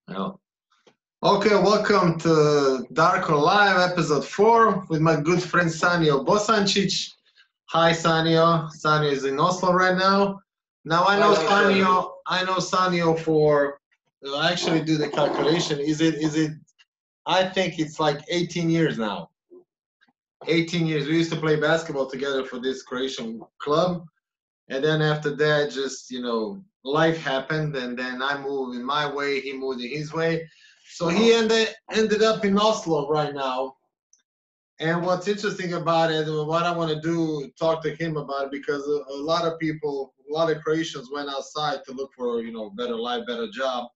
Yeah. Okay, welcome to Darko Live, episode 4, with my good friend SANIO BOSANČIĆ. Hi, SANIO. SANIO is in Oslo right now. Now I know SANIO for. I actually do the calculation. Is it? I think it's like 18 years now. 18 years. We used to play basketball together for this Croatian club, and then after that, just life happened, and then I moved in my way. He moved in his way. So he ended up in Oslo right now. And what's interesting about it, what I want to do, talk to him about it, because a lot of people, a lot of Croatians went outside to look for, better life, better job,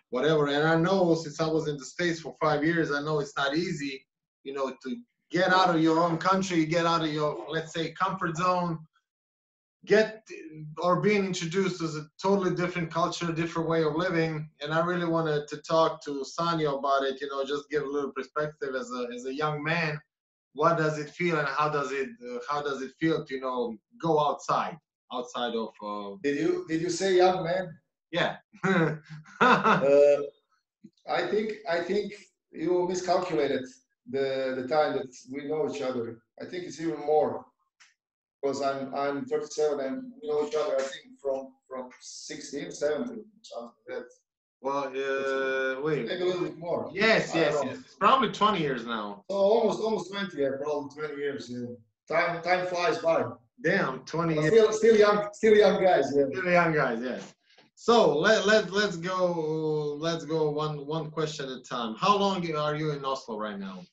whatever. And I know since I was in the States for 5 years, I know it's not easy, to get out of your own country, get out of your, let's say, comfort zone, get or being introduced to a totally different culture, different way of living. And I really wanted to talk to Sanio about it, just give a little perspective as a young man. What does it feel, and how does it feel to go outside of Did you say young man? yeah. I think you miscalculated the time that we know each other. I think it's even more because I'm 37 and we know each other. I think from 16, 17, something like that. Well, wait. Maybe a little bit more. Yes, I don't yes, know. yes. It's probably 20 years now. So almost 20. Yeah, probably 20 years. Yeah. Time flies by. Damn, 20 But years. still young guys. Yeah. Still young guys, yes. So let's go one question at a time. How long are you in Oslo right now?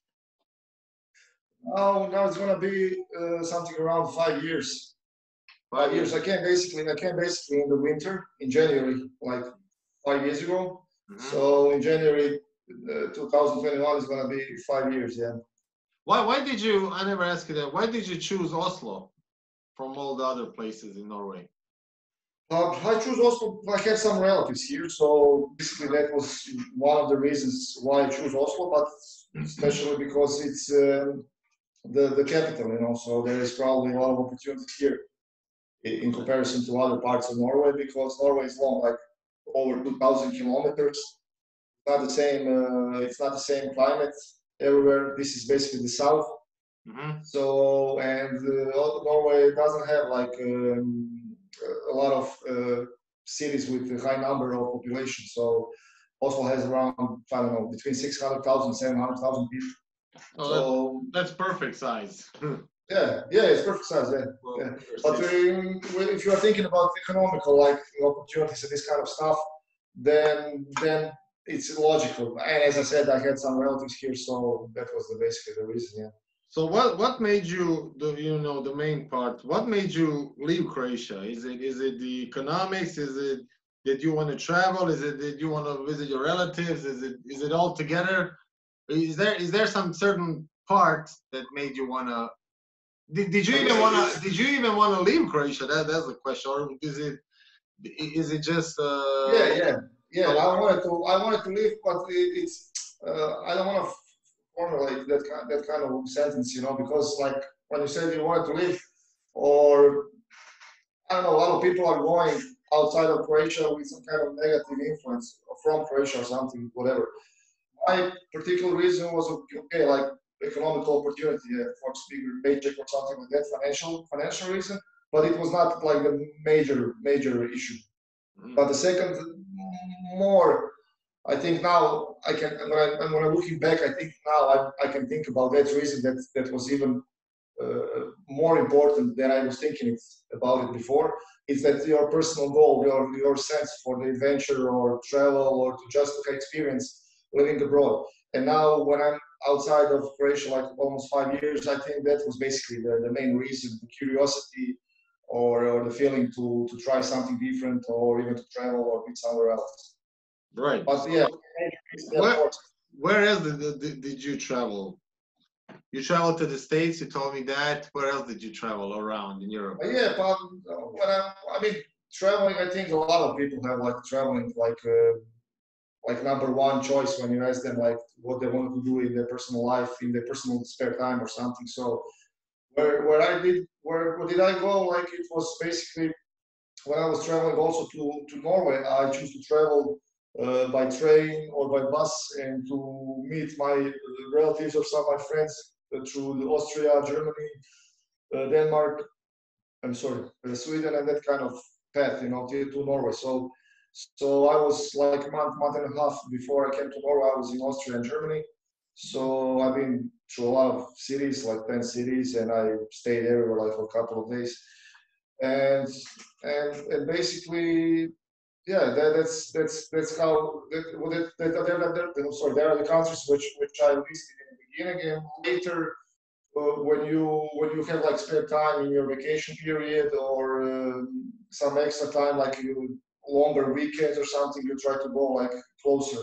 Now it's gonna be something around 5 years. 5 years. I came basically in the winter in January, like 5 years ago. Mhm. So in January 2021 is gonna be 5 years. Yeah. Why did you? I never asked you that. Why did you choose Oslo from all the other places in Norway? I choose Oslo. I have some relatives here, so basically that was one of the reasons why I choose Oslo. But especially because it's the capital, So there is probably a lot of opportunities here in comparison to other parts of Norway, because Norway is long, like over 2,000 kilometers. Not the same. It's not the same climate everywhere. This is basically the south. Mm-hmm. So and Norway doesn't have like a lot of cities with a high number of population. So Oslo has around, I don't know, between 600,000 and 700,000 people. Oh, So that's perfect size. yeah, it's perfect size. Yeah. Well, Yeah. But if you are thinking about economical like opportunities and this kind of stuff, then it's logical. And as I said, I had some relatives here, so that was basically the reason. Yeah. So what made you the main part? What made you leave Croatia? Is it the economics? Is it did you want to travel? Is it did you want to visit your relatives? Is it all together? Is there some certain part that made you wanna? Did you even wanna leave Croatia? That's the question. Or is it just Yeah. I wanted to leave, but it's I don't want to formulate that kind of sentence, because like when you said you wanted to leave, or I don't know, a lot of people are going outside of Croatia with some kind of negative influence from Croatia or something, whatever. My particular reason was okay, like economical opportunity, for bigger paycheck or something like that, financial reason, but it was not like the major issue. But the second, more, I think now I can, when I'm looking back, I think now I can think about that reason that was even more important than I was thinking about it before. Is that your personal goal, your sense for the adventure or travel or to just experience living abroad. And now when I'm outside of Croatia, like almost 5 years, I think that was basically the main reason, the curiosity or the feeling to try something different or even to travel or be somewhere else. right? But yeah, Where else did you travel? You traveled to the States. You told me that. Where else did you travel around in Europe? Yeah, but I mean, traveling. I think a lot of people have like traveling like number one choice when you ask them like what they want to do in their personal life, in their personal spare time or something. So where did I go? Like it was basically when I was traveling also to Norway. I chose to travel by train or by bus and to meet my relatives or some of my friends through Austria, Germany, Denmark, I'm sorry, Sweden, and that kind of path, you know, to Norway. So I was like a month and a half before I came to Norway. I was in Austria and Germany. So I've been through a lot of cities, like 10 cities, and I stayed everywhere like for a couple of days. And basically, yeah, that's how there are the countries which I listed in the beginning, and later when you have like spare time in your vacation period or some extra time, like longer weekends or something, you try to go like closer.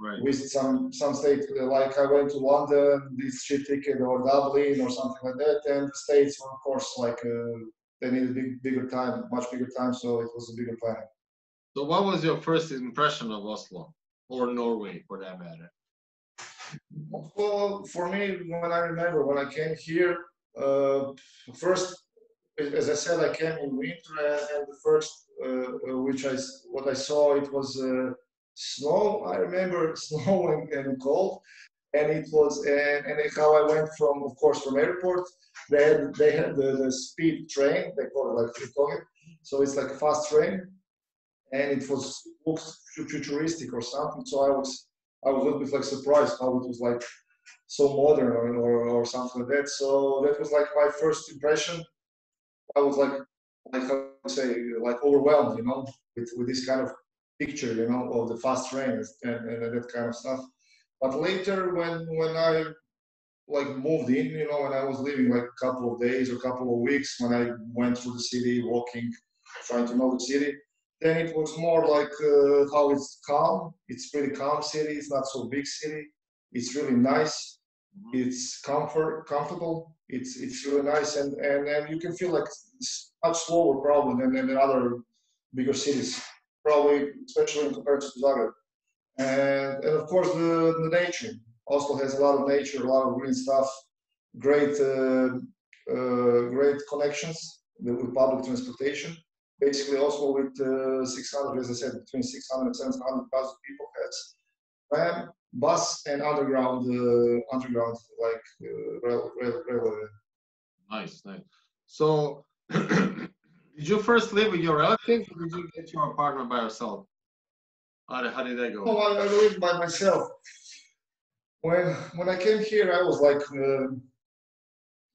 Right. Visit some state, like I went to London, this ship ticket, or Dublin or something like that, and the States, of course, like they need a bigger time, much bigger time, so it was a bigger plan. So what was your first impression of Oslo, or Norway for that matter? Well, for me, when I remember when I came here, first, as I said, I came in winter, and the first, what I saw, it was snow. I remember snow and cold, and it was, and how I went from, of course, from airport. They had the speed train. They call it like Flytoget. So it's like a fast train, and it looks futuristic or something. So I was a little bit like surprised how it was like so modern or something like that. So that was like my first impression. I was like how to say, like overwhelmed, you know, with this kind of picture, you know, of the fast trains and that kind of stuff. But later when I like moved in, you know, when I was living like a couple of days or a couple of weeks, when I went through the city, walking, trying to know the city, then it was more like how it's calm. It's pretty calm city. It's not so big city. It's really nice. It's comfortable. It's really nice, and you can feel like it's much slower probably than other bigger cities, probably especially in comparison to Zagreb. And of course the nature. Oslo has a lot of nature, a lot of green stuff, great great connections with public transportation. Basically, Oslo with 600, as I said, between 600 and 700,000 people has tram, bus, and underground like railway. Nice, nice. So, did you first live with your relatives, or did you get your apartment by yourself? How did that go? No, I lived by myself. When I came here, I was like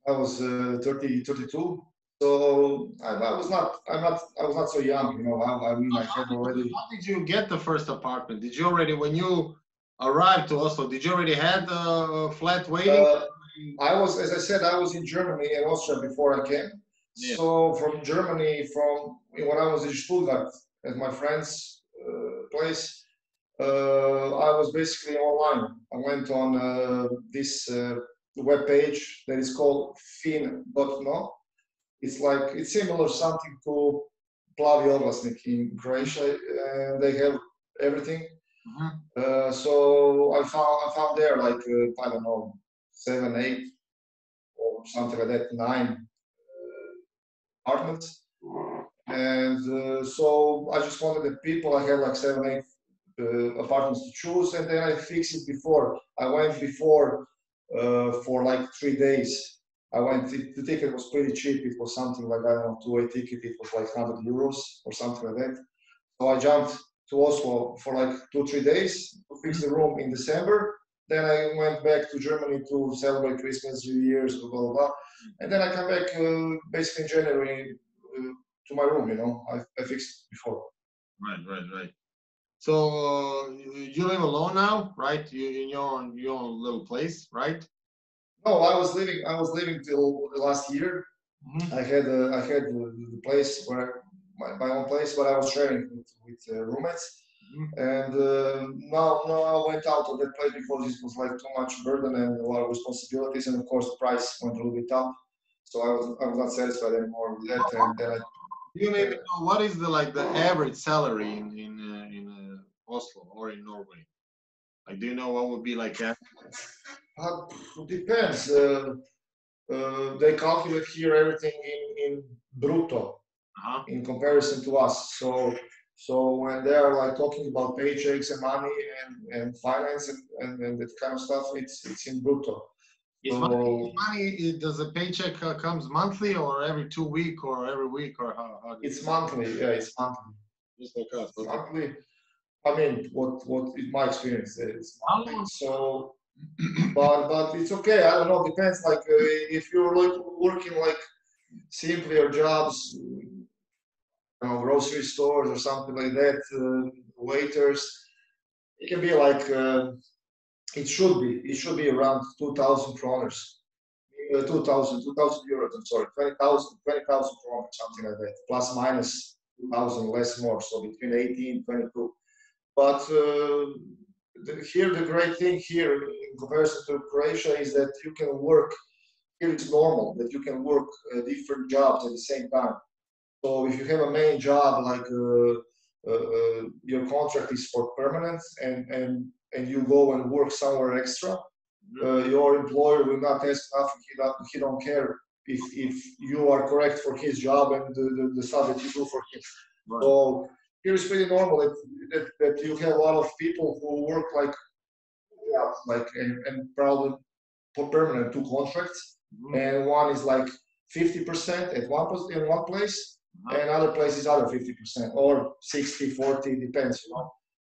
I was 32. So I was not so young, you know. I mean, I had already. How did you get the first apartment? Did you already, when you arrived to Oslo, did you already had a flat waiting? I was, as I said, I was in Germany and Austria before I came. Yeah. So from Germany, from when I was in Stuttgart at my friend's place, I was basically online. I went on this web page that is called fin.no. It's similar something to Plavi Oglasnik in Croatia, and they have everything. So I found there like I don't know, 7, 8, or something like that, 9 apartments, and so I just wanted the people. I had like 7, 8 apartments to choose, and then I fixed it before. I went before for like 3 days. I went. The ticket was pretty cheap. It was something like, I don't know, 2-way ticket. It was like 100 euros or something like that. So I jumped to Oslo for like 2-3 days to fix the room in December. Then I went back to Germany to celebrate Christmas, New Year's, blah blah blah. And then I come back basically in January to my room. You know, I fixed it before. Right. So you live alone now, right? You in your own little place, right? No, I was living till last year. I had the place where my own place, but I was sharing with roommates. And now I went out of that place because it was like too much burden and a lot of responsibilities, and of course the price went a little bit up. So I was not satisfied anymore with that. And then do you maybe know what is the average salary in Oslo or in Norway? Like, do you know what would be like that? It depends. They calculate here everything in brutto in comparison to us. So So when they are like talking about paychecks and money and finance and that kind of stuff, it's in brutto. Is money, does a paycheck comes monthly or every 2 weeks or every week or how it's monthly, yeah, it's monthly. Just like us. Okay. Monthly. I mean, what in my experience is monthly. So, but it's okay. I don't know. Depends. Like if you're like working like simpler jobs, grocery stores or something like that, waiters, it can be like it should be around 2,000 kroners, 2,000 euros. I'm sorry, 20,000 kroners, something like that, plus minus 2,000, less more, so between 18 and 22. But here the great thing here in comparison to Croatia is that you can work. Here it's normal that you can work different jobs at the same time. So if you have a main job, like your contract is for permanent, and you go and work somewhere extra, your employer will not ask nothing. He don't care if you are correct for his job and the stuff that you do for him. Right. So here it's pretty normal that you have a lot of people who work and probably for permanent 2 contracts, and one is like 50% in one place, and other place is other 50% or 60-40, depends,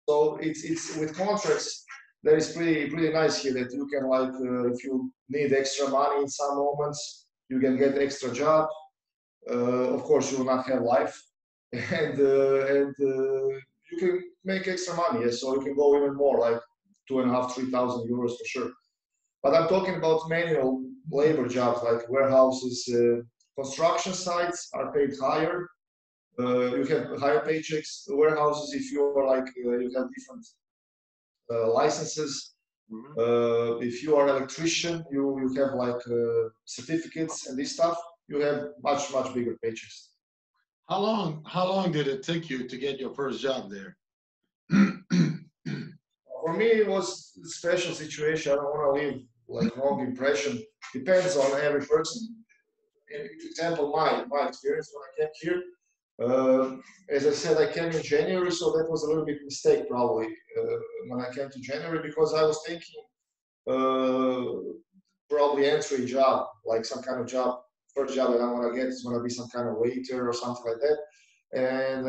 So it's with contracts that is pretty nice here that you can like if you need extra money in some moments, you can get extra job. Of course, you will not have life, and you can make extra money. Yes? So you can go even more, like 2,500-3,000 euros for sure. But I'm talking about manual labor jobs like warehouses, construction sites are paid higher. You have higher paychecks. Warehouses, if you are like you have different licenses. If you are an electrician, you have like certificates and this stuff. You have much bigger paychecks. How long did it take you to get your first job there? For me, it was a special situation. I don't want to leave like wrong impression. Depends on every person. For example, my experience when I came here. As I said, I came in January, so that was a little bit mistake probably when I came to January, because I was thinking probably entry job, like some kind of job. First job that I want to get is going to be some kind of waiter or something like that. And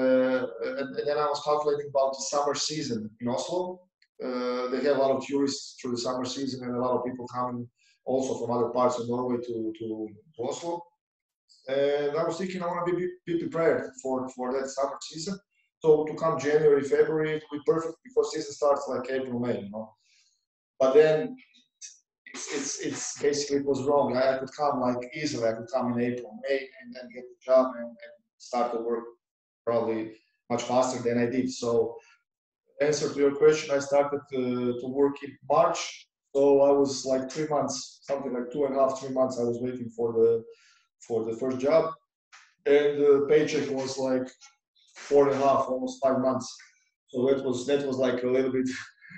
then I was calculating about the summer season in Oslo. They have a lot of tourists through the summer season, and a lot of people coming also from other parts of Norway to Oslo. And I was thinking I want to be prepared for that summer season. So to come January, February, it will be perfect because season starts like April, May, But then it's basically it was wrong. I could come like easily. I could come in April, May, and then get the job and start to work probably much faster than I did. So answer to your question, I started to work in March. So I was like 3 months, something like 2.5, 3 months. I was waiting for the first job, and the paycheck was like 4.5, almost 5 months. So that was like a little bit.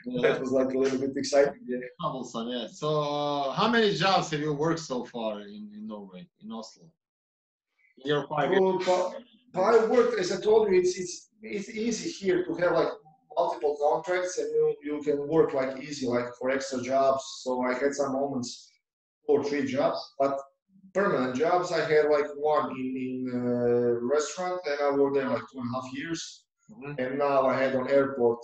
Yeah. That was like a little bit exciting. Yeah. Troublesome, yeah. So how many jobs have you worked so far in Norway, in Oslo? In your 5 years? I worked, as I told you, it's easy here to have like multiple contracts, and you can work like easy, like for extra jobs. So I had some moments 4 or 3 jobs, but permanent jobs I had like one in a restaurant, and I worked there like 2.5 years. And now I had on airport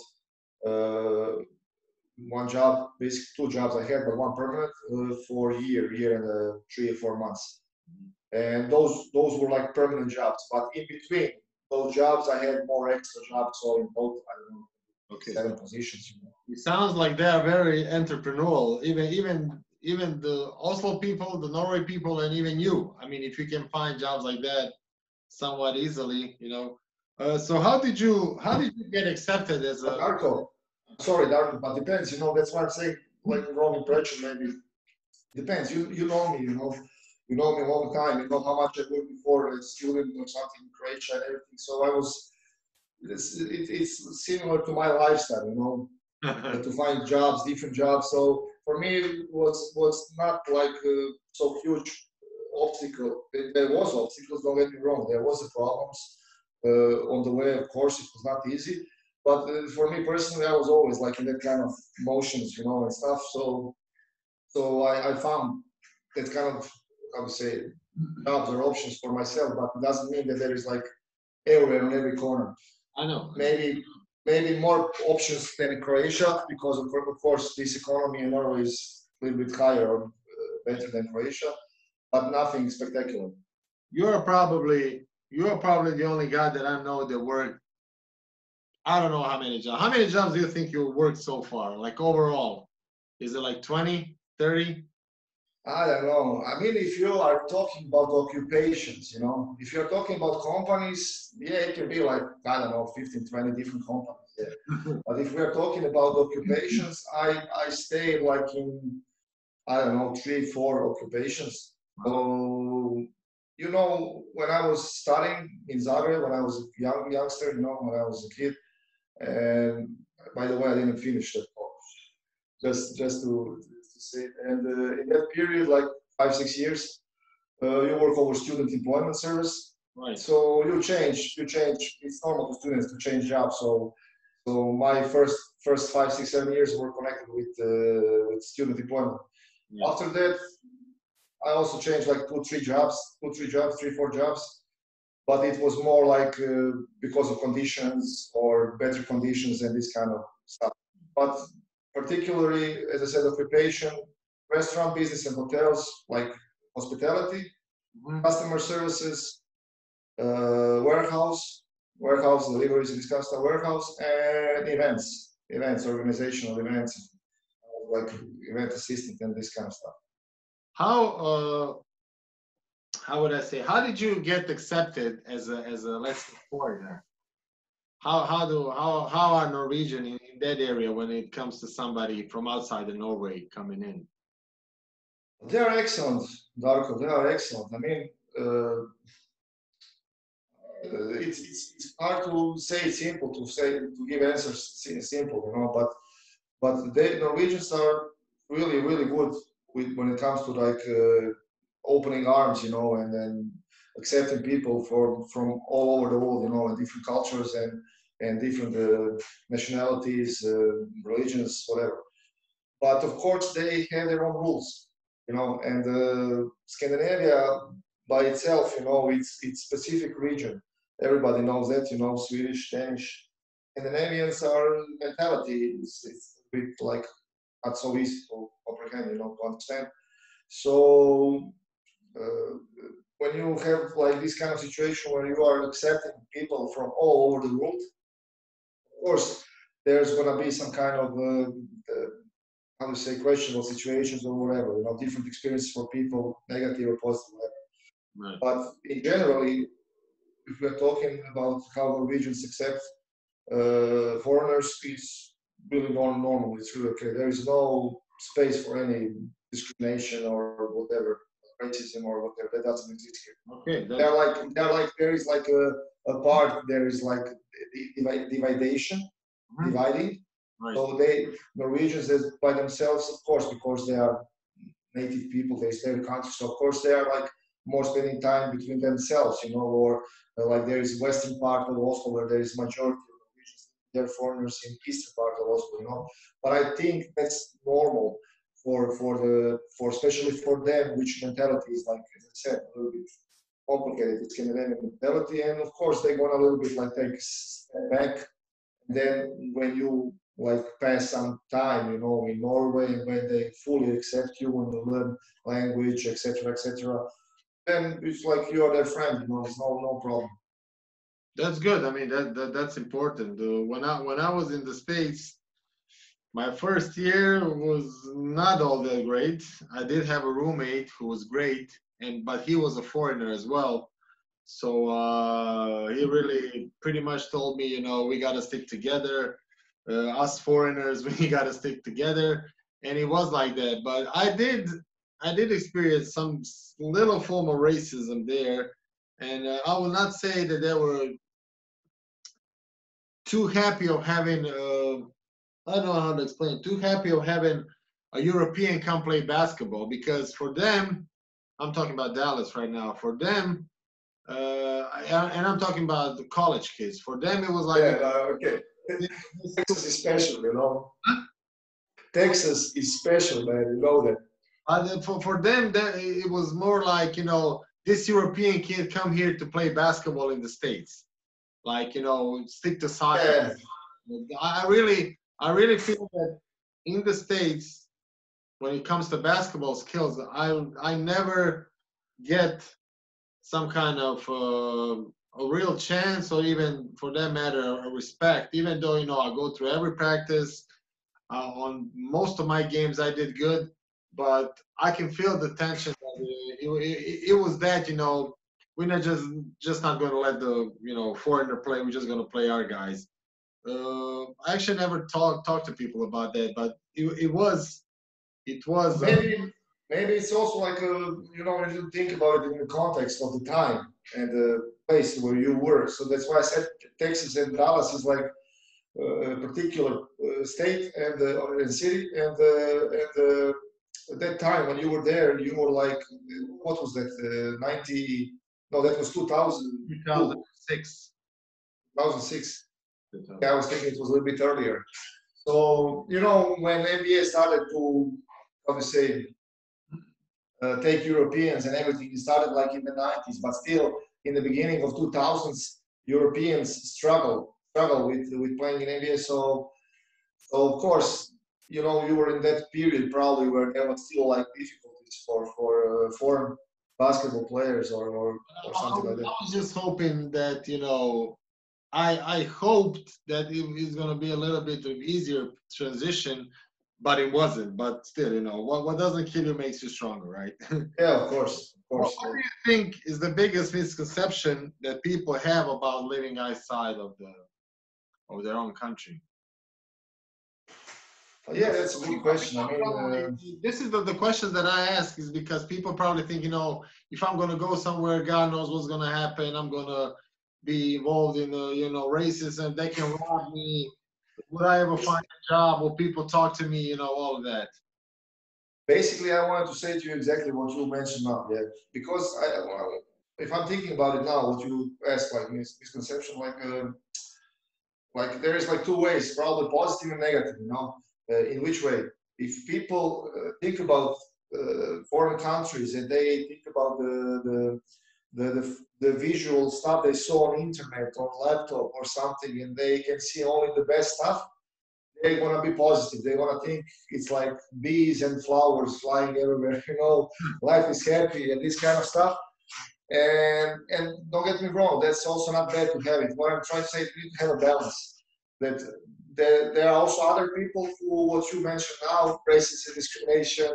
one job, basically 2 jobs I had, but one permanent for a year and 3 or 4 months. And those were like permanent jobs, but in between those jobs I had more extra jobs. So in both, I don't know, 7 positions. It sounds like they are very entrepreneurial. Even the Oslo people, the Norway people, and even you. I mean, if you can find jobs like that somewhat easily, So how did you get accepted as a Darko? Sorry, Darko, but depends. That's why I'm saying like wrong impression. Maybe depends. You know me. You know me a long time. You know how much I worked before as a student or something in Croatia and everything. So I was. It's similar to my lifestyle. To find jobs, different jobs. So for me, it was not like so huge obstacle. There was obstacles. Don't get me wrong. There was the problems. on the way. Of course, it was not easy, but for me personally, I was always like in that kind of emotions, and stuff. So I found that kind of, I would say, jobs or options for myself, but it doesn't mean that there is like everywhere on every corner. I know. Maybe more options than in Croatia, because of course this economy in Norway is a little bit higher or better than Croatia, but nothing spectacular. You're probably the only guy that I know that worked. I don't know how many jobs. How many jobs do you think you worked so far? Like overall, is it like 20, 30? I don't know. I mean, if you are talking about occupations, if you're talking about companies, yeah, it can be like, I don't know, 15, 20 different companies. Yeah. But if we're talking about occupations, I stayed like in, I don't know, 3, 4 occupations. So, when I was studying in Zagreb, when I was a youngster, when I was a kid, and by the way, I didn't finish that course. Just to say, and in that period, like 5, 6 years, you work over student employment service. Right. So you change. It's normal for students to change jobs. So my first 5, 6, 7 years were connected with student employment. Yeah. After that, I also changed like 2, 3 jobs, 3, 4 jobs. But it was more like because of conditions or better conditions and this kind of stuff. But particularly, as I said, occupation, restaurant business and hotels, like hospitality, customer services, warehouse deliveries and this kind of stuff, warehouse, and events, organizational events, like event assistant and this kind of stuff. How would I say? How did you get accepted as a let's say foreigner? How are Norwegian in that area when it comes to somebody from outside of Norway coming in? They are excellent, Darko. They are excellent. I mean, it's hard to say it's simple to give answers simple, but the Norwegians are really really good when it comes to like opening arms, and then accepting people from all over the world, and different cultures and different nationalities, religions, whatever. But of course, they have their own rules, and Scandinavia by itself, it's specific region. Everybody knows that, Swedish, Danish. Scandinavians are mentality. It's a bit like not so easy to comprehend, to understand. So when you have like this kind of situation where you are accepting people from all over the world, of course, there's going to be some kind of how to say, questionable situations or whatever, different experiences for people, negative or positive, whatever. Right. But in generally, if we're talking about how Norwegians accept foreigners, it's really normal. It's really okay. There is no space for any discrimination or whatever, racism or whatever. That doesn't exist here. Okay. They're like there is like a part. There is like dividing. Right. So Norwegians by themselves, of course, because they are native people, they stay in the country. So of course they are like more spending time between themselves, or like there is western part of Oslo where there is majority of Norwegians, they're foreigners in eastern part of Oslo, But I think that's normal for especially for them, which mentality is like, as I said, a little bit complicated. It's Scandinavian mentality, and of course they want a little bit like take a step back. And then when you like pass some time, in Norway, when they fully accept you, when you learn language, etc., then it's like you are their friend. It's no problem. That's good. I mean, that's important. When I was in the States, my first year was not all that great. I did have a roommate who was great, but he was a foreigner as well. So he really pretty much told me, we got to stick together. Us foreigners, we got to stick together. And it was like that. But I did experience some little form of racism there. And I will not say that they were too happy of having, I don't know how to explain, too happy of having a European come play basketball, because for them, I'm talking about Dallas right now, for them, And I'm talking about the college kids. For them, it was like, Yeah, okay. Texas is special, you know. Texas is special, man. You know that. for them, it was more like, you know, this European kid come here to play basketball in the States. Like, you know, stick to soccer. Yeah. I really feel that in the States, when it comes to basketball skills, I never get some kind of a real chance, or even for that matter, a respect. Even though, you know, I go through every practice, on most of my games I did good, but I can feel the tension. That it was that, you know, we're not just not going to let the, you know, foreigner play. We're just going to play our guys. I actually never talked to people about that, but it was. Maybe it's also like you know, when you think about it in the context of the time and the place where you were. So that's why I said Texas and Dallas is like a particular state and city, and at that time when you were there, you were like, what was that? 90? No, that was 2002. 2006. 2006. Yeah, I was thinking it was a little bit earlier. So you know, when NBA started to, how to say, take Europeans and everything, it started like in the 90s, but still in the beginning of 2000s, Europeans struggle with playing in NBA. So of course, you know, you were in that period probably where there was still like difficulties for foreign basketball players or something like that. I was just hoping that, you know, I hoped that it's going to be a little bit of easier transition, but it wasn't. But still, you know, what doesn't kill you makes you stronger, right? Yeah, of course, of course. What do you think is the biggest misconception that people have about living outside of their own country? Yeah, that's a good question. I mean, this is the questions that I ask is because people probably think, you know, if I'm going to go somewhere, God knows what's going to happen. I'm going to be involved in, you know, racism. They can rob me. Would I ever find a job? Will people talk to me? You know, all of that. basically, I wanted to say to you exactly what you mentioned now. Yeah, because if I'm thinking about it now, what you asked, like misconception, like there is like two ways, probably positive and negative. You know, in which way? If people think about foreign countries and they think about the visual stuff they saw on internet, on laptop or something, and they can see only the best stuff, they're gonna be positive. They're gonna think it's like bees and flowers flying everywhere. You know, life is happy and this kind of stuff. And don't get me wrong, that's also not bad to have it. What I'm trying to say, you need to have a balance. That there are also other people who, what you mentioned now, racism, discrimination,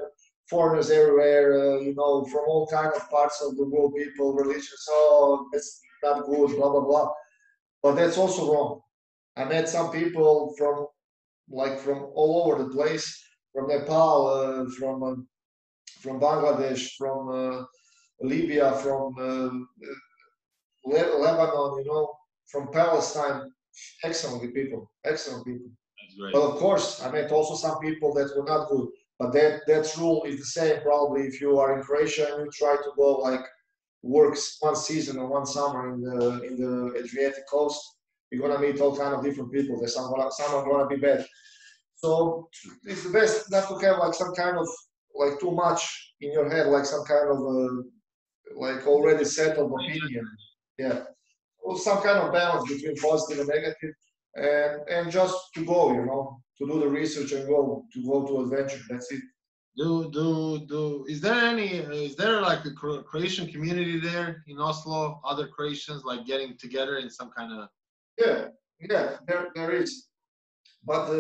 foreigners everywhere, you know, from all kind of parts of the world, people, religions. Oh, that's not good, blah blah blah. But that's also wrong. I met some people from all over the place, from Nepal, from Bangladesh, from Libya, from Lebanon, you know, from Palestine. Excellent people, excellent people. But of course, I met also some people that were not good. But that rule is the same probably if you are in Croatia and you try to go like work one season or one summer in the Adriatic coast, you're gonna meet all kind of different people. There's some are gonna be bad. So it's the best not to have like some kind of like too much in your head, like some kind of like already settled opinion. Yeah, or some kind of balance between positive and negative, and just to go, you know, to do the research and go to adventure. That's it. Is there like a Croatian community there in Oslo? Other Croatians like getting together in some kind of. Yeah, there is, but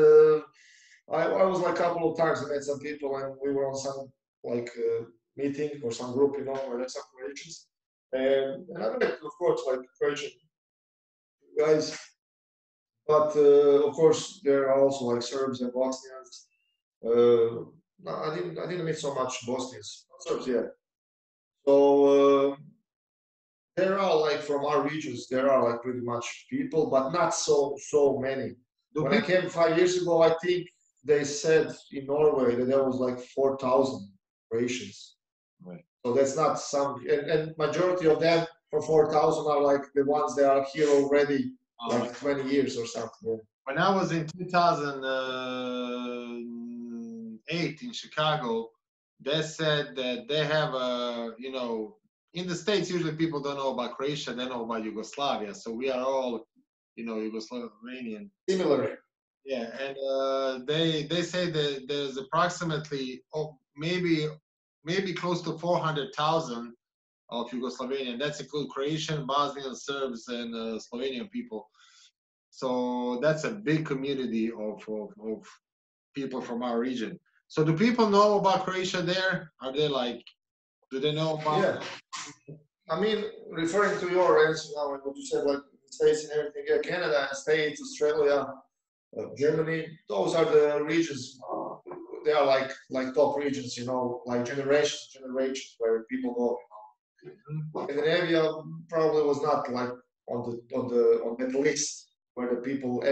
I was like a couple of times. I met some people, and we were on some like meeting or some group, you know, where there's some Croatians, and I met, of course, like Croatian guys, but of course there are also like Serbs and Bosnians. No, I didn't meet so much Bosnians, Serbs, yeah. So there are like from our regions, there are like pretty much people, but not so many. When I came 5 years ago, I think they said in Norway that there was like 4,000 Croatians. Right. So that's not some, and majority of them from 4,000 are like the ones that are here already, like 20 years or something. When I was in 2008 in Chicago, they said that they have a, you know, in the States, usually people don't know about Croatia, they know about Yugoslavia. So we are all, you know, Yugoslavian. Similar. Yeah, and they say that there's approximately, maybe close to 400,000 of Yugoslavian. That's include Croatian, Bosnian, Serbs, and Slovenian people. So that's a big community of people from our region. So do people know about Croatia there? Are they like, do they know about? Yeah. I mean, referring to your answer now and what you said, like the States and everything, yeah, Canada, States, Australia, Germany, those are the regions. They are like top regions, you know, like generations where people go. You know. Scandinavia probably was not like on that list where the people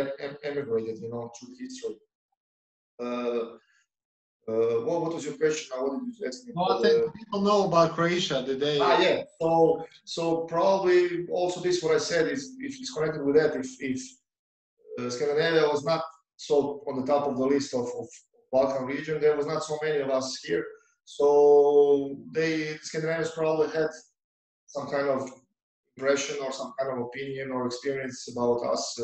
emigrated, you know, through history. What was your question now? What did you ask me? No, I think people know about Croatia. Did they? Yeah. So probably also this what I said is if it's connected with that, if Scandinavia was not so on the top of the list of Balkan region, there was not so many of us here. So Scandinavians probably had some kind of impression or some kind of opinion or experience about us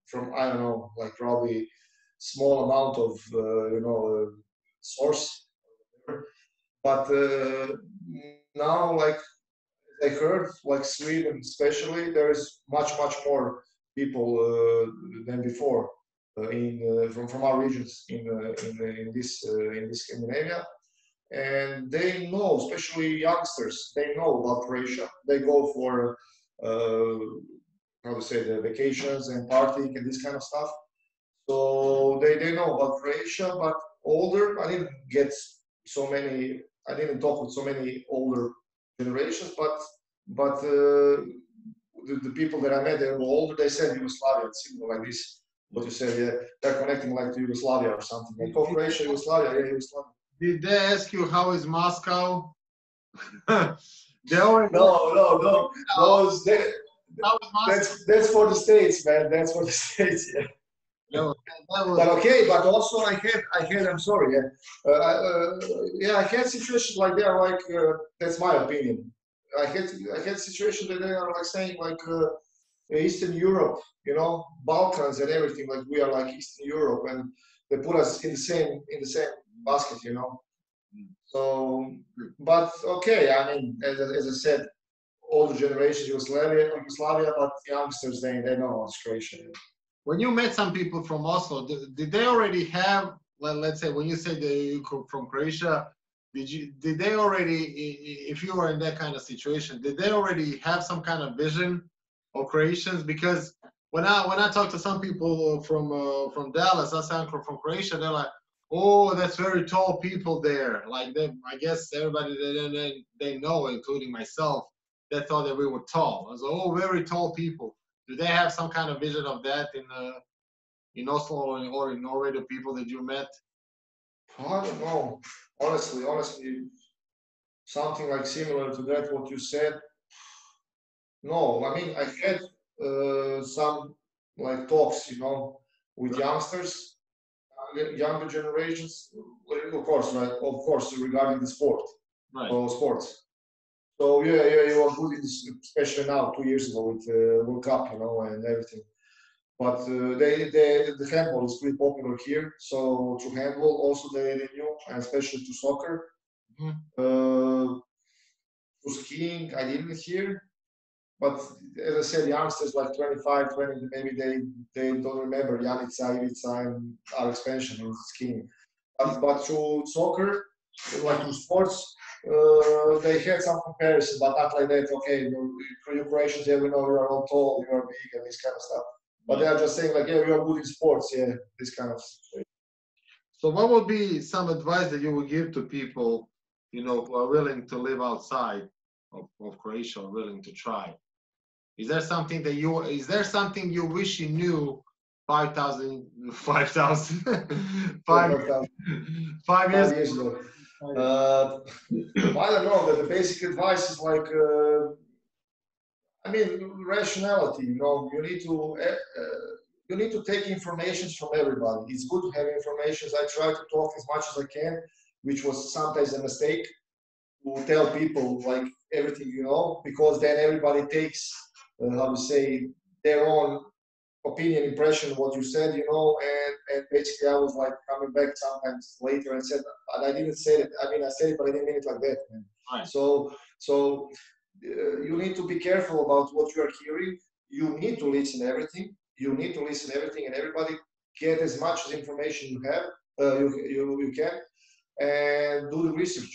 from, I don't know, like probably small amount of you know, source. But now, like I heard, like Sweden especially, there is much more people than before from our regions in this Scandinavia, and they know, especially youngsters, they know about Croatia. They go for how to say, the vacations and partying and this kind of stuff. So they know about Croatia, but older, I didn't get so many. I didn't talk with so many older generations, but the people that I met, they were older. They said Yugoslavia, similar like this. What you said, yeah, they're connecting like to Yugoslavia or something. Like, oh, Croatia, Yugoslavia, yeah, Yugoslavia. Did they ask you how is Moscow? They already No. That's for the States, man. That's for the States, yeah. No, But okay, but also I had. I'm sorry, yeah, I had situations like they are like that's my opinion. I had situations that they are like saying like Eastern Europe, you know, Balkans and everything. Like we are like Eastern Europe, and they put us in the same basket, you know. So, but okay, I mean, as I said, older generations Yugoslavia, but youngsters they know it's Croatia. When you met some people from Oslo, did they already have, let's say, when you say that you come from Croatia, did they already, if you were in that kind of situation, did they already have some kind of vision of Croatians? Because when I talk to some people from Dallas, I sound from Croatia, they're like, oh, that's very tall people there. Like I guess everybody they know, including myself, they thought that we were tall. I was like, oh, very tall people. Do they have some kind of vision of that in Oslo or in Norway, the people that you met? I don't know. Honestly, something like similar to that, what you said. No, I mean, I had some like talks, you know, with youngsters, younger generations, of course, right? Of course, regarding the sport, right. Sports. So yeah, you are good in this, especially now, 2 years ago with World Cup, you know, and everything. But the handball is pretty popular here. So through handball, also they knew, and especially to soccer. To skiing, I didn't hear. But as I said, youngsters like 25, 20, maybe they don't remember Janica, Ivica, and our expansion in skiing. But through soccer, like to sports, they had some comparison, but not like that. Okay, you Croatians, yeah, we know you are all tall, you are big, and this kind of stuff. But they are just saying like, yeah, we are good in sports, yeah, this kind of situation. So what would be some advice that you would give to people, you know, who are willing to live outside of Croatia, or willing to try? Is there something you wish you knew 5 years ago? I don't know, but the basic advice is like, I mean, rationality. You know, you need to take information from everybody. It's good to have information. I try to talk as much as I can, which was sometimes a mistake, to tell people like everything you know, because then everybody takes, how to say, their own opinion, impression, what you said, you know, and basically I was like coming back sometimes later and said, but I didn't say it. I mean, I said it, but I didn't mean it like that. Man. Right. So you need to be careful about what you are hearing. You need to listen everything. You need to listen everything, and everybody get as much as information you have, you can, and do the research.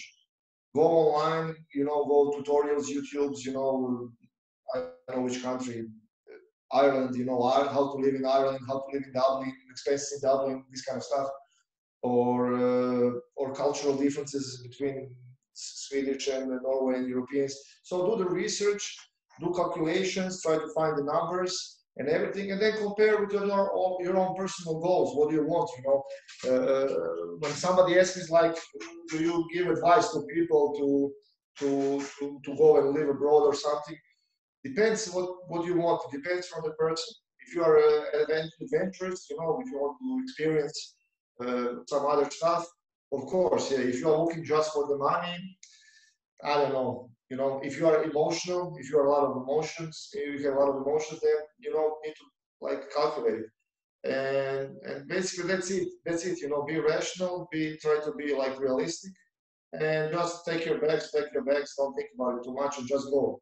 Go online, you know, go tutorials, YouTubes, you know, I don't know which country, Ireland, you know, how to live in Ireland, how to live in Dublin, expenses in Dublin, this kind of stuff, or cultural differences between Swedish and Norway and Europeans. So do the research, do calculations, try to find the numbers and everything, and then compare with your own personal goals. What do you want, you know? When somebody asks me like, do you give advice to people to go and live abroad or something? Depends what you want. It depends from the person. If you are adventurous, you know, if you want to experience some other stuff, of course, yeah. If you are looking just for the money, I don't know. You know, if you are emotional, if you are a lot of emotions, if you have a lot of emotions, then you don't need to like calculate it. And basically that's it. That's it. You know, be rational, try to be like realistic, and just take your bags, don't think about it too much, and just go.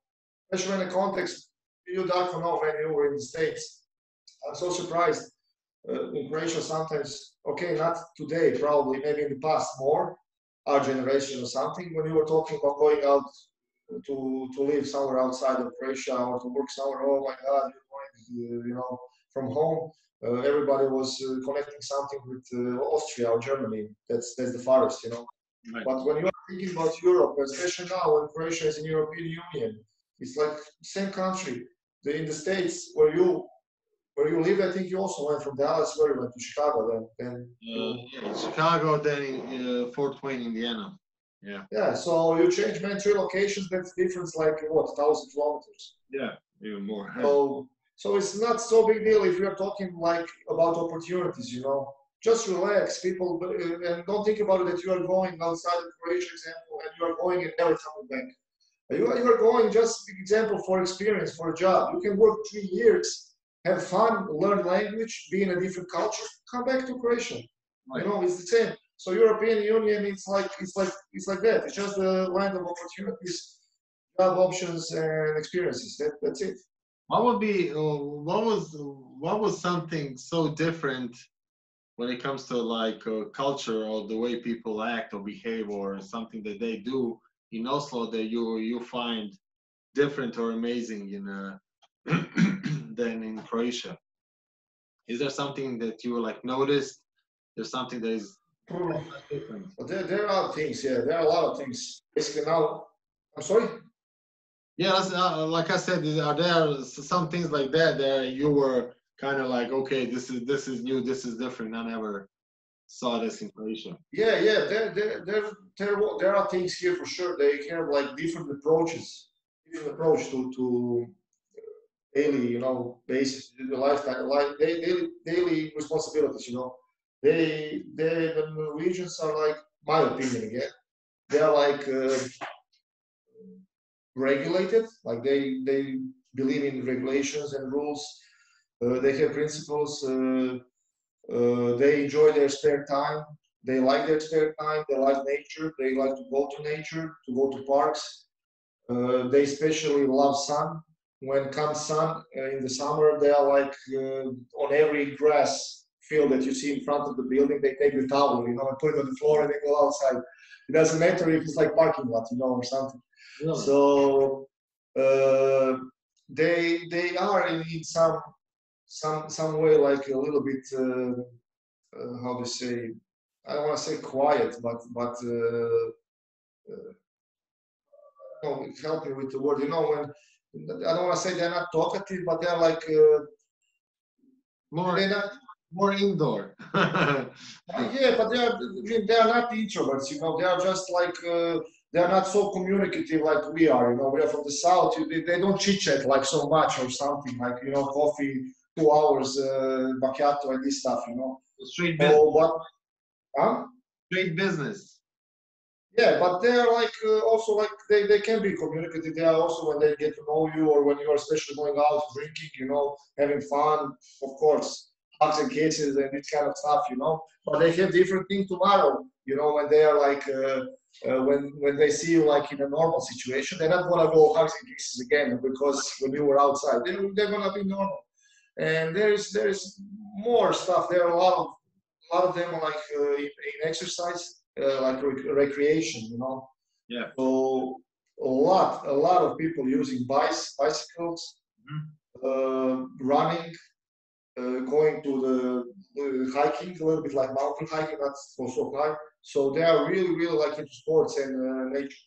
Especially in the context, you Darko know when you were in the States. I'm so surprised in Croatia sometimes, okay, not today, probably, maybe in the past more, our generation or something, when you were talking about going out to live somewhere outside of Croatia or to work somewhere, oh my God, you're going, you know, from home. Everybody was connecting something with Austria or Germany. That's the farthest, you know. Right. But when you are thinking about Europe, especially now when Croatia is in the European Union, it's like same country. In the States where you live, I think you also went from Dallas, where you went to Chicago then. Yeah, Chicago, then Fort Wayne, Indiana. Yeah. Yeah, so you change man 3 locations, that's difference like what, 1,000 kilometers. Yeah, even more. So it's not so big deal if you're talking like about opportunities, you know. Just relax, people, and don't think about it that you are going outside of Croatia, example, and you are going and never coming back. You are going just, example, for experience, for a job. You can work 3 years, have fun, learn language, be in a different culture, come back to Croatia. Right. You know, it's the same. So European Union, it's like that. It's just the land of opportunities, job options, and experiences. That's it. What would be? What was something so different when it comes to like culture or the way people act or behave or something that they do in Oslo that you find different or amazing in than in Croatia? Is there something that you like noticed? There's something that is different. There are things, yeah. There are a lot of things. Basically now, I'm sorry? Yeah, like I said, are there some things like that you were kind of like, okay, this is new, this is different. I never saw this in Croatia. Yeah. There are things here for sure. They have like different approach to daily, you know, basis, the lifestyle, daily responsibilities, you know. The Norwegians are like, my opinion again, they are like regulated, like they believe in regulations and rules. They have principles. They enjoy their spare time. They like their spare time. They like nature. They like to go to nature, to go to parks. They especially love sun. When comes sun in the summer, they are like on every grass field that you see in front of the building, they take the towel, you know, and put it on the floor and they go outside. It doesn't matter if it's like parking lot, you know, or something. Really? So they are in some way like a little bit how to say, I don't want to say quiet, but no, help me with the word. You know, when I don't want to say they're not talkative, but they're like more indoor. Yeah, but they are not introverts. You know, they are just like they're not so communicative like we are. You know, we are from the south. They don't chit chat like so much or something like, you know, coffee, 2 hours, macchiato and this stuff. You know. Straight business. Oh, but huh? Straight business. Yeah, but they're like also like they can be communicative. They are also when they get to know you or when you are especially going out drinking, you know, having fun, of course, hugs and kisses and this kind of stuff, you know. But they have different things tomorrow, you know, when they are like when they see you like in a normal situation, they're not gonna go hugs and kisses again because when you were outside, they're gonna be normal. And there's more stuff. There are a lot of them are like in exercise. Like recreation, you know. Yeah. So a lot of people using bicycles, running, going to the hiking, a little bit like mountain hiking, not so high. So they are really like into sports and nature.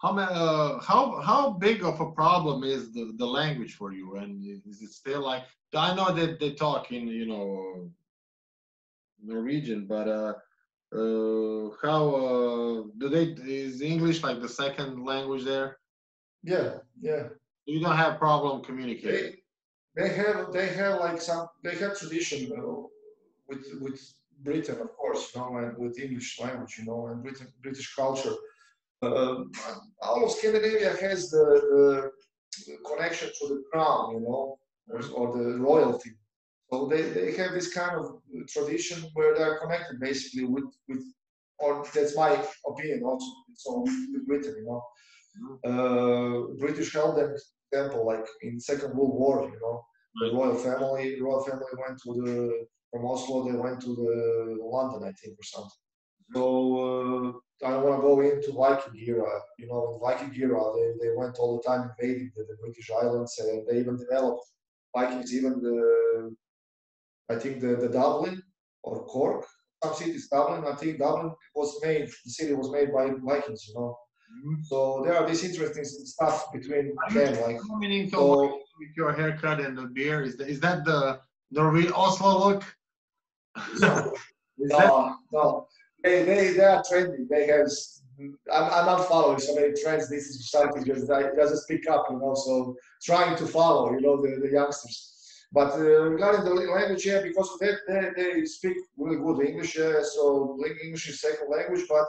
How big of a problem is the language for you? And is it still like, I know that they talk in, you know, Norwegian, but how do they, is English like the second language there? Yeah. You don't have problem communicating. They have like they have tradition with Britain, of course, you know, and with English language, you know, and British culture. All of Scandinavia has the connection to the crown, you know, or the royalty. So they have this kind of tradition where they're connected basically with or that's my opinion also. So with Britain, you know, British held them temple like in Second World War, you know, the royal family went to from Oslo, they went to the London, I think, or something. So I don't want to go into Viking era, you know, in Viking era they went all the time invading the British islands, and they even developed Vikings, even I think the Dublin or Cork, some cities, Dublin. I think Dublin the city was made by Vikings, you know. So there are these interesting stuff between them, like. So, with your haircut and the beard, is that the Norwegian Oslo look? No. They are trendy. They have. I'm not following so many trends. This is something just pick up, you know. So trying to follow, you know, the youngsters. But regarding the language, yeah, because they speak really good English, so English is second language, but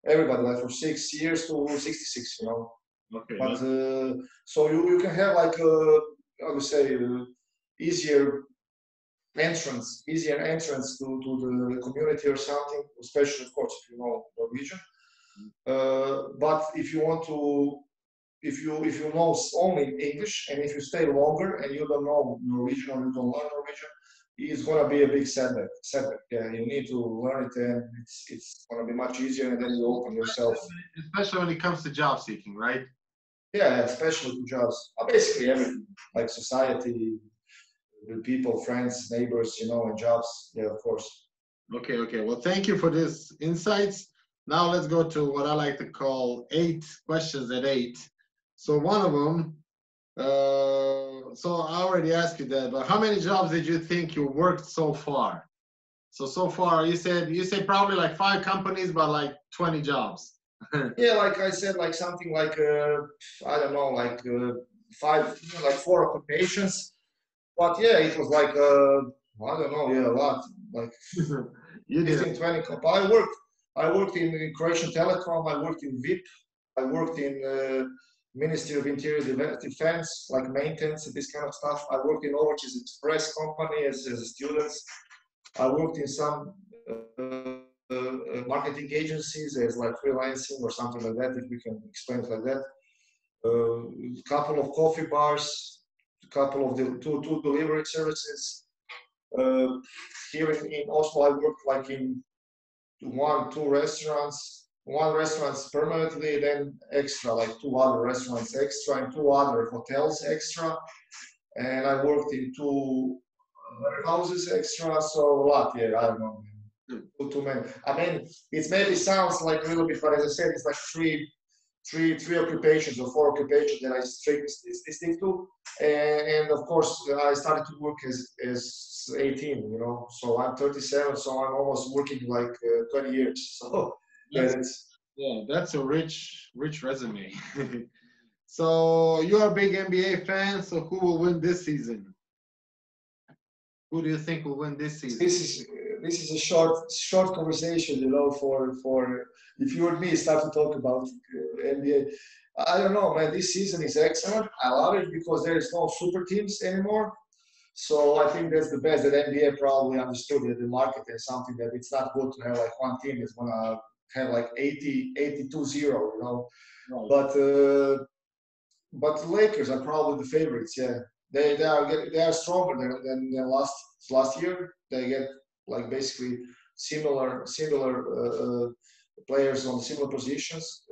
everybody, like from 6 years to 66, you know. Okay. But so you can have like I would say easier entrance to the community or something, especially of course if you know Norwegian. But if you want to. If you know only English and if you stay longer and you don't know Norwegian or you don't learn Norwegian, it's gonna be a big setback. Yeah, you need to learn it, and it's gonna be much easier, and then you open yourself. Especially when it comes to job seeking, right? Yeah, especially to jobs. Basically everything, like society, the people, friends, neighbors, you know, and jobs. Yeah, of course. Okay. Well, thank you for this insights. Now let's go to what I like to call 8 questions at 8. So one of them, so I already asked you that, but how many jobs did you think you worked so far? So far, you said probably like 5 companies, but like 20 jobs. Yeah, like I said, like something like I don't know, like 4 occupations. But yeah, it was like I don't know, yeah, a lot. Like You did 15, 20 I worked in Croatian Telecom, I worked in VIP, I worked in Ministry of Interior Defense, like maintenance and this kind of stuff. I worked in Overseas Express company as a student. I worked in some marketing agencies as like freelancing or something like that, if we can explain it like that. A couple of coffee bars, a couple of two delivery services. Here in Oslo, I worked like in 2 restaurants. 1 restaurant permanently, then extra, like 2 other restaurants extra, and 2 other hotels extra. And I worked in 2 houses extra, so a lot, yeah, I don't know. Too many. I mean, it maybe sounds like a little bit, but as I said, it's like three occupations or 4 occupations that I strictly stick to. And of course, I started to work as 18, you know, so I'm 37, so I'm almost working like 20 years. So yeah, Yeah, that's a rich resume. So you are a big NBA fan. So who will win this season? Who do you think will win this season? This is a short conversation, you know, for if you and me start to talk about NBA. I don't know, man. This season is excellent. I love it because there is no super teams anymore. So I think that's the best that NBA probably understood that the market is something that it's not good to have like one team is gonna have like 82-0, you know. Right. But the Lakers are probably the favorites. Yeah, they are stronger than last year. They get like basically similar players on similar positions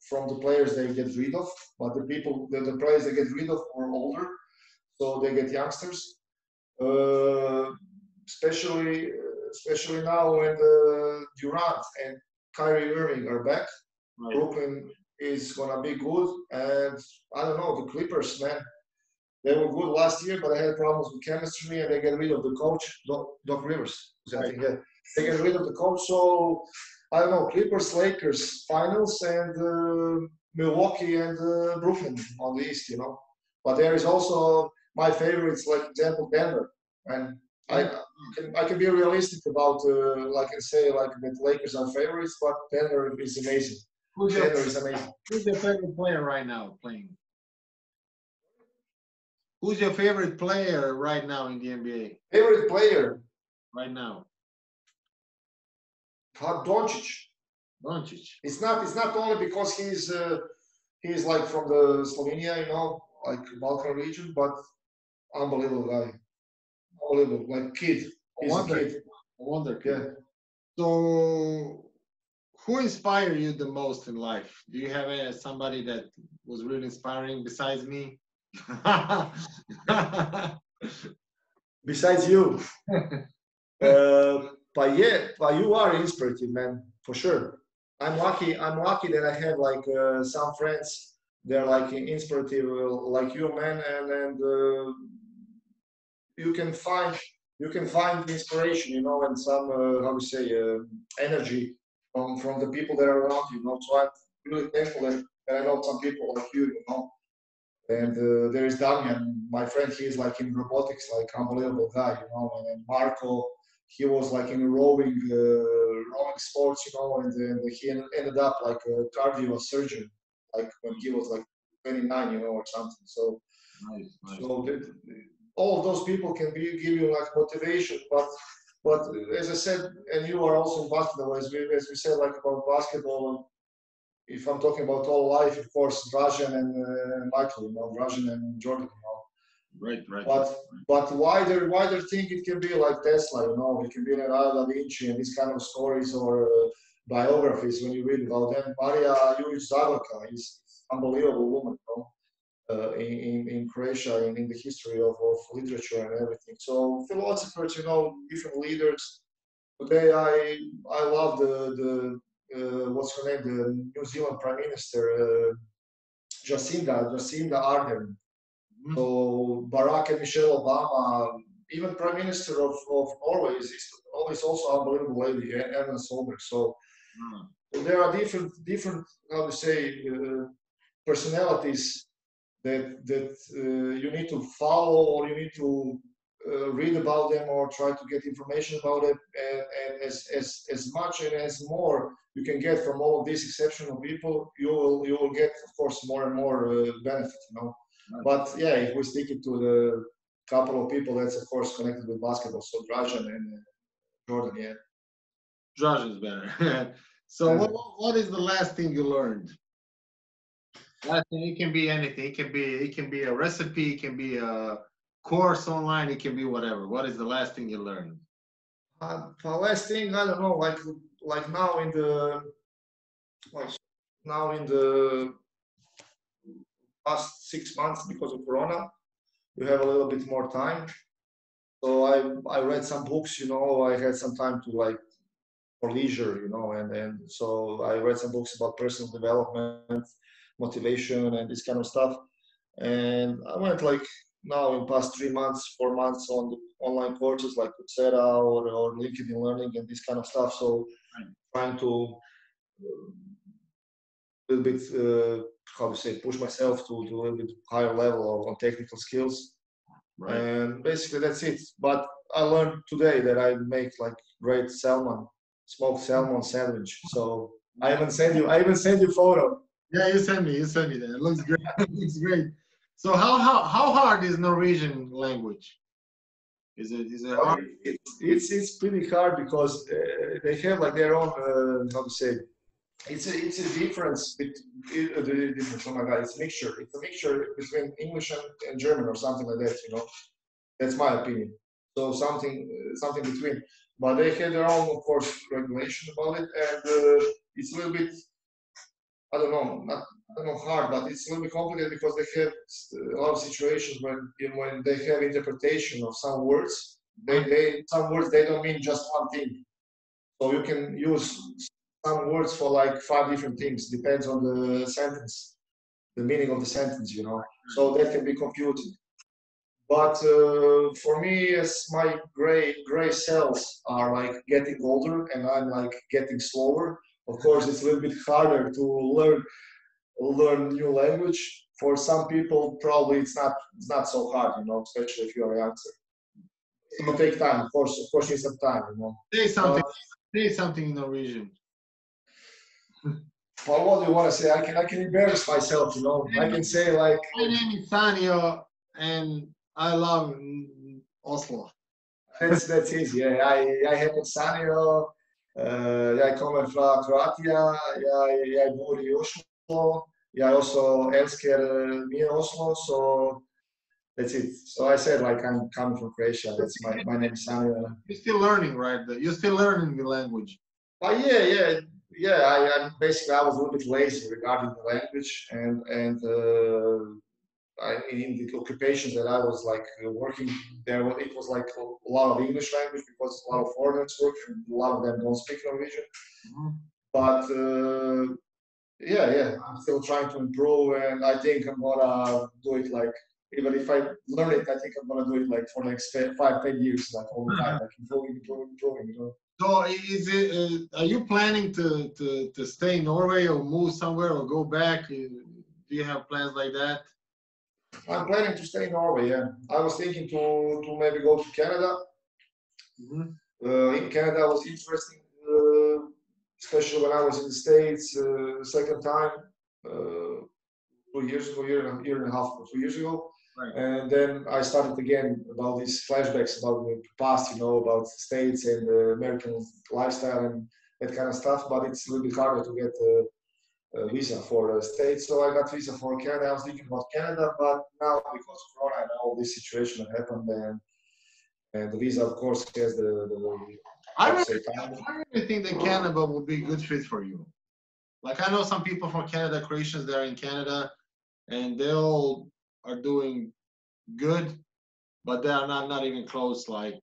from the players they get rid of. But the players they get rid of are older, so they get youngsters. Uh, especially now when Durant and Kyrie Irving are back. Right. Brooklyn is gonna be good, and I don't know the Clippers, man. They were good last year, but they had problems with chemistry, and they get rid of the coach, Doc Rivers. I think they get rid of the coach. So I don't know, Clippers, Lakers, finals, and Milwaukee and Brooklyn on the East, you know. But there is also my favorites, like example Denver, and I can be realistic about like I say like that Lakers are favorites, but Denver is amazing. Denver is amazing. Who's your favorite player right now playing? Who's your favorite player right now in the NBA? Favorite player right now? Doncic. Doncic. It's not only because he's like from the Slovenia, you know, like Balkan region, but unbelievable guy. Unbelievable, like kid. He's a kid. A wonder kid. Yeah. So, who inspired you the most in life? Do you have somebody that was really inspiring besides me? Besides you. But you are inspirative, man, for sure. I'm lucky that I have like some friends. They're like inspirative, like you, man, and you can find inspiration, you know, and some how to say energy from the people that are around you, you know. So I'm really thankful that I know some people like you know. And there is Damian, my friend. He's like in robotics, like unbelievable guy, you know. And then Marco, he was like in rowing sports, you know, and then he ended up like a cardio surgeon, like when he was like 29, you know, or something. So, nice. So all of those people can give you like motivation, but as I said, and you are also in basketball, as we said, like about basketball. If I'm talking about all life, of course, Dražen and Michael, you know, Dražen and Jordan, you know. Right. But wider thing, it can be like Tesla, you know, it can be Leonardo da Vinci and these kind of stories or biographies when you read about them. Maria Jujić-Zagorka is unbelievable woman, you know, in Croatia, in the history of literature and everything. So philosophers, you know, different leaders. Today I love the what's her name, the New Zealand Prime Minister, Jacinda Ardern. So Barack and Michelle Obama, even Prime Minister of Norway is always also unbelievable lady, Erna Solberg. So there are different how to say personalities that you need to follow or you need to read about them or try to get information about it, and as much and as more you can get from all of these exceptional people, you will get, of course, more and more benefit, you know. But yeah, if we stick it to the couple of people that's of course connected with basketball, so Dražen and Jordan, yeah. Dražen's better. So what is the last thing you learned? Last thing, it can be anything. It can be a recipe, it can be a course online, it can be whatever. What is the last thing you learned? The last thing, I don't know, like now in the past 6 months because of Corona, you have a little bit more time. So I read some books, you know. I had some time to like for leisure, you know, and so I read some books about personal development, motivation, and this kind of stuff. And I went like now in past 3 months, 4 months on the online courses like Coursera or LinkedIn Learning and this kind of stuff. So trying to little bit, how to say, push myself to a little bit higher level on technical skills. Right. And basically that's it. But I learned today that I make like great smoked salmon sandwich. So I even send you photo. Yeah, you send me that. It looks great. It looks great. So how hard is Norwegian language? Is it hard? It's pretty hard because they have like their own how to say. It's a difference. Oh my God! It's a mixture. It's a mixture between English and German or something like that. You know, that's my opinion. So something between. But they have their own, of course, regulation about it, and it's a little bit. I don't know hard, but it's a little bit complicated because they have a lot of situations when they have interpretation of some words. Some words they don't mean just one thing. So you can use some words for like 5 different things, depends on the sentence, the meaning of the sentence, you know. So that can be confusing. But for me, as my gray cells are like getting older and I'm like getting slower, of course, it's a little bit harder to learn new language. For some people, probably it's not so hard, you know, especially if you're a youngster. It will take time, of course, you need some time, you know. Say something in Norwegian. Well, what do you want to say? I can embarrass myself, you know. I can say like. My name is SANIO, and I love Oslo. That's easy. Yeah, I heb in SANIO. Jag kommer från Kroatien. Jag bor i Oslo. Jag också älskar min Oslo. So that's it. So I said like I'm coming from Croatia. That's my name is SANIO. You're still learning, right? You're still learning the language. Yeah. I basically I was a little bit lazy regarding the language and in the occupations that I was like working there, it was like a lot of English language because a lot of foreigners work and a lot of them don't speak Norwegian. Mm-hmm. But I'm still trying to improve, and I think I'm gonna do it like even if I learn it, I think I'm gonna do it like for the next 5-10 years, like all the time, like improving, you know. So is it? Are you planning to stay in Norway or move somewhere or go back? Do you have plans like that? I'm planning to stay in Norway. Yeah, I was thinking to maybe go to Canada. Mm-hmm. In Canada was interesting, especially when I was in the States second time 2 years ago, year and a half, 2 years ago. Right. And then I started again about these flashbacks about the past, you know, about the States and the American lifestyle and that kind of stuff. But it's a little bit harder to get visa for the States. So I got visa for Canada. I was thinking about Canada, but now because of Corona and all this situation that happened, and the visa, of course, has I really think that Canada would be a good fit for you. Like I know some people from Canada, Croatians that are in Canada, and they all are doing good, but they are not even close, like,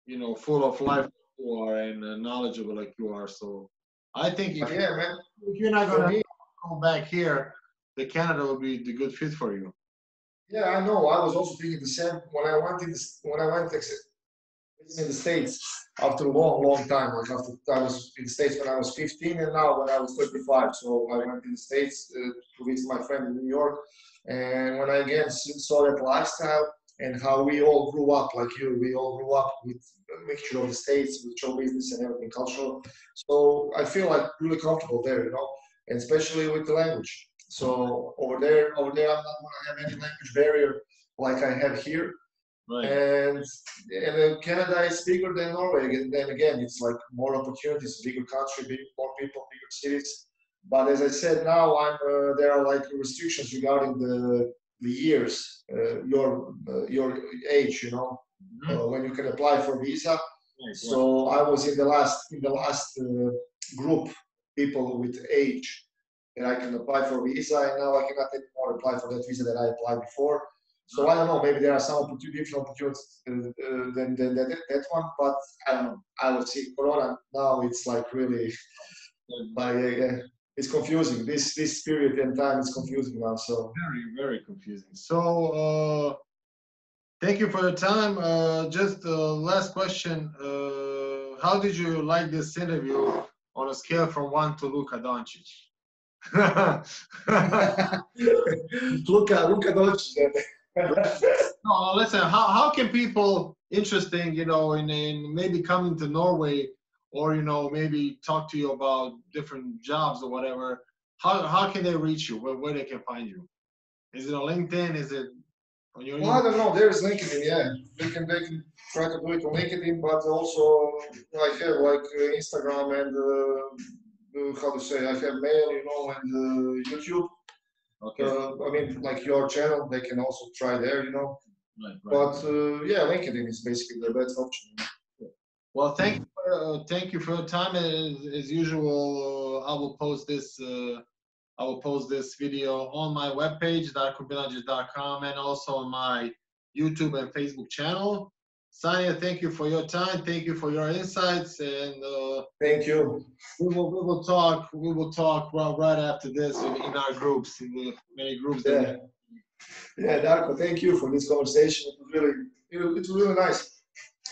you know, full of life you are and knowledgeable like you are. So I think if you're not gonna go back here, the Canada will be the good fit for you. Yeah, I know. I was also thinking the same when I went in the States after a long time. Like after I was in the States when I was 15, and now when I was 35. So I went in the States to visit my friend in New York, and when I again saw that lifestyle and how we all grew up, like you, we all grew up with a mixture of the States, with show business and everything cultural. So I feel like really comfortable there, you know, and especially with the language. So over there, I'm not gonna have any language barrier like I have here. Right. And Canada is bigger than Norway. And then again, it's like more opportunities, bigger country, more people, bigger cities. But as I said, now there are like restrictions regarding the years, your age, you know, when you can apply for visa. Right. So I was in the last group people with age that I can apply for visa, and now I cannot anymore apply for that visa that I applied before. So I don't know, maybe there are some different opportunities than that one, but I don't know. I will see. Corona now, it's like really, it's confusing. This period and time is confusing now. So very, very confusing. So thank you for your time. Just last question. How did you like this interview on a scale from 1 to Luka Doncic? Luka Doncic. No, listen, how can people interesting, in maybe coming to Norway or, maybe talk to you about different jobs or whatever, how can they reach you? Where they can find you? Is it on LinkedIn? Is it on your Well, I don't know. There's LinkedIn, yeah. They can try to do it on LinkedIn, but also I have like Instagram and how to say, I have mail, and YouTube. Okay. I mean, like your channel, they can also try there, Right. But yeah, LinkedIn is basically the best option. Well, thank you for your time. As usual, I will post this video on my webpage, darkobilandžić.com, and also on my YouTube and Facebook channel. SANIO, thank you for your time. Thank you for your insights, and thank you. We will talk. We will talk right after this in our groups, in the many groups. Yeah. Yeah, Darko, thank you for this conversation. It was really nice.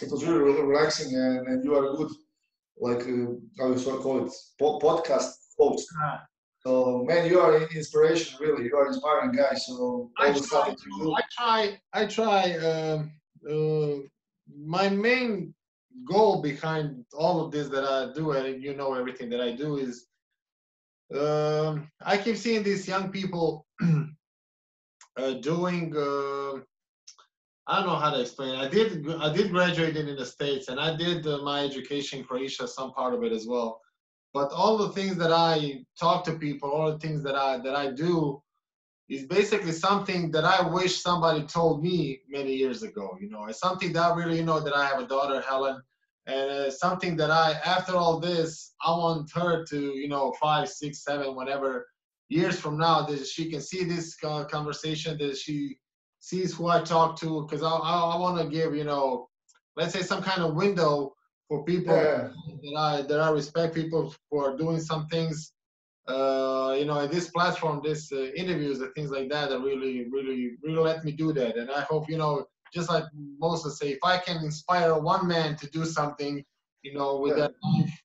It was really relaxing, and you are a good, like how you sort of call it, podcast host. So, man, you are an inspiration, really. You are an inspiring guy. So, all the stuff that you do. I try. My main goal behind all of this that I do, and everything that I do, is I keep seeing these young people doing. I don't know how to explain it. I did graduate in the States, and I did my education in Croatia, some part of it as well. But all the things that I talk to people, all the things that I do, is basically something that I wish somebody told me many years ago. It's something that I really that I have a daughter, Helen, and something that after all this, I want her to 5, 6, 7, whatever years from now, that she can see this conversation, that she sees who I talk to, because I want to give let's say some kind of window for people that I respect, people for doing some things. This platform, this interviews and things like that really let me do that. And I hope, just like Moses say, if I can inspire one man to do something, with that life,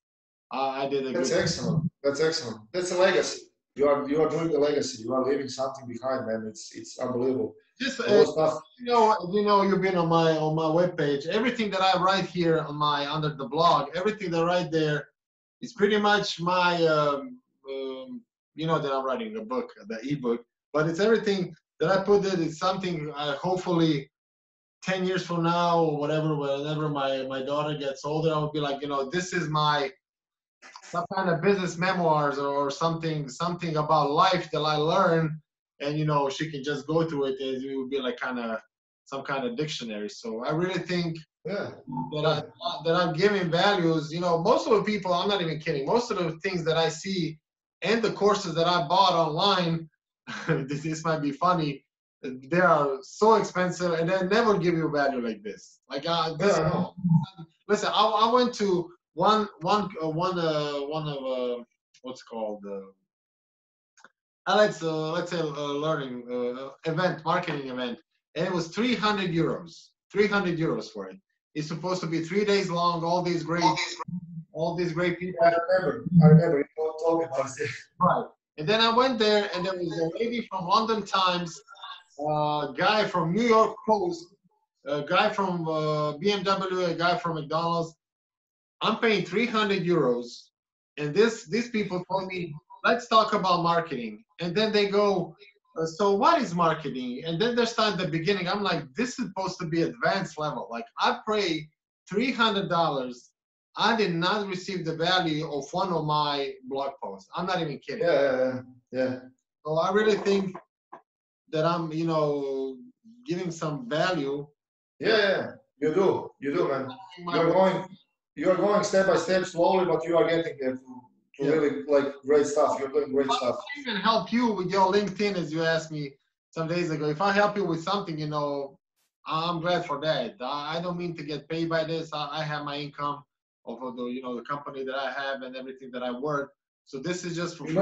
I did a That's good. excellent. That's excellent. That's a legacy. You are doing a legacy. You are leaving something behind, man. It's unbelievable. Just stuff. You've been on my webpage. Everything that I write here under the blog, everything that I write there is pretty much my that I'm writing a book, the ebook, but it's everything that I put there. It's something hopefully 10 years from now or whatever, whenever my daughter gets older, I would be like, this is some kind of business memoirs or something about life that I learned, and she can just go through it, and it would be like some kind of dictionary. So I really think that I'm giving values. Most of the people, I'm not even kidding, most of the things that I see and the courses that I bought online, this might be funny, they are so expensive, and they never give you value like this. Like listen, I went to one of what's called let's say learning marketing event, and it was 300 euros. 300 euros for it. It's supposed to be 3 days long. All these great people. I remember. You told me about it. Right. And then I went there, and there was a lady from London Times, a guy from New York Post, a guy from BMW, a guy from McDonald's. I'm paying 300 euros, and these people told me, let's talk about marketing. And then they go, so what is marketing? And then they start at the beginning. I'm like, this is supposed to be advanced level. Like, I pay $300. I did not receive the value of one of my blog posts. I'm not even kidding. Yeah. So I really think that I'm, giving some value. Yeah. You do, man. You're going step by step, slowly, but you are getting there to really like great stuff. You're doing great stuff. I even help you with your LinkedIn, as you asked me some days ago. If I help you with something, I'm glad for that. I don't mean to get paid by this. I have my income of the company that I have and everything that I work. So this is just for free.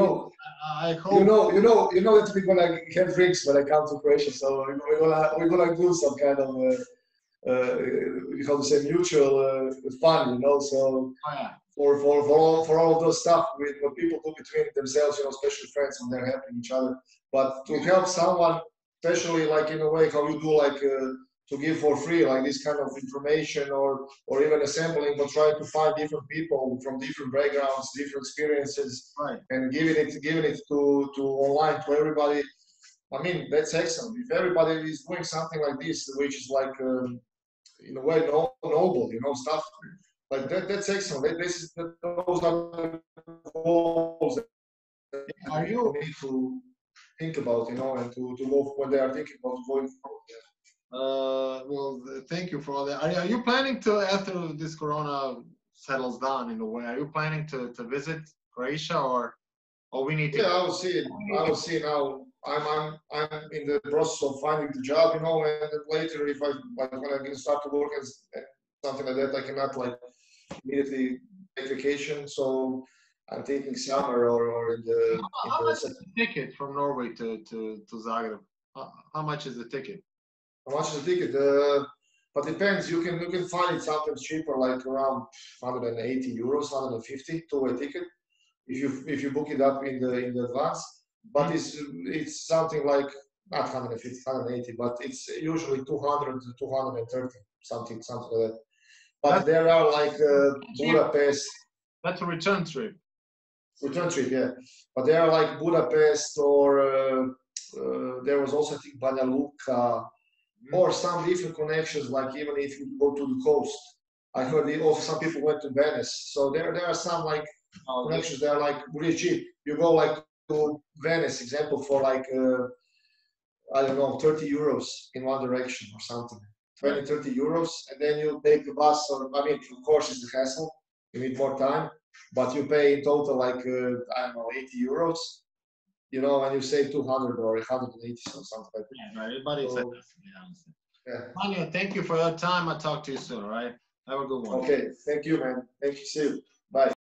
I hope you know that we're gonna have drinks when I come to Croatia. So we're gonna do some kind of how to say mutual fun. So for all of those stuff with what people do between themselves, especially friends when they're helping each other. But to help someone, especially like in a way how you do like to give for free, like this kind of information or even assembling, but trying to find different people from different backgrounds, different experiences, right, and giving it to online to everybody. I mean, that's excellent. If everybody is doing something like this, which is like in a way noble, stuff like that, that's excellent. Those are the goals that people need to think about, and to move when they are thinking about going forward. Well, thank you for all that. Are you planning to, after this Corona settles down in a way, are you planning to visit Croatia or we need to? Yeah, I will see it. I will see now. I'm in the process of finding the job, and later if I like when I can start to work as something like that, I cannot like immediately take vacation. So I'm thinking summer or in the. How much is the ticket from Norway to Zagreb? How much is the ticket? How much is the ticket? But depends. You can find it sometimes cheaper, like around 180 euros, 150 two-way ticket. If you book it up in the advance, but it's something like not 150, 180, but it's usually 200 to 230, something like that. But there are like Budapest. That's a return trip. Return trip, yeah. But there are like Budapest or there was also I think Banja Luka or some different connections. Like even if you go to the coast, I heard also some people went to Venice. So there are some like connections that are like really cheap. You go like to Venice, example, for like I don't know, 30 euros in one direction or something, 20, 30 euros, and then you take the bus. Or I mean, of course, it's a hassle. You need more time, but you pay in total like I don't know, 80 euros. And you save 200 or 180 or something like that. Yeah, everybody says that. Yeah. Thank you for your time. I'll talk to you soon. All right. Have a good one. Okay. Thank you, man. Thank you. See you.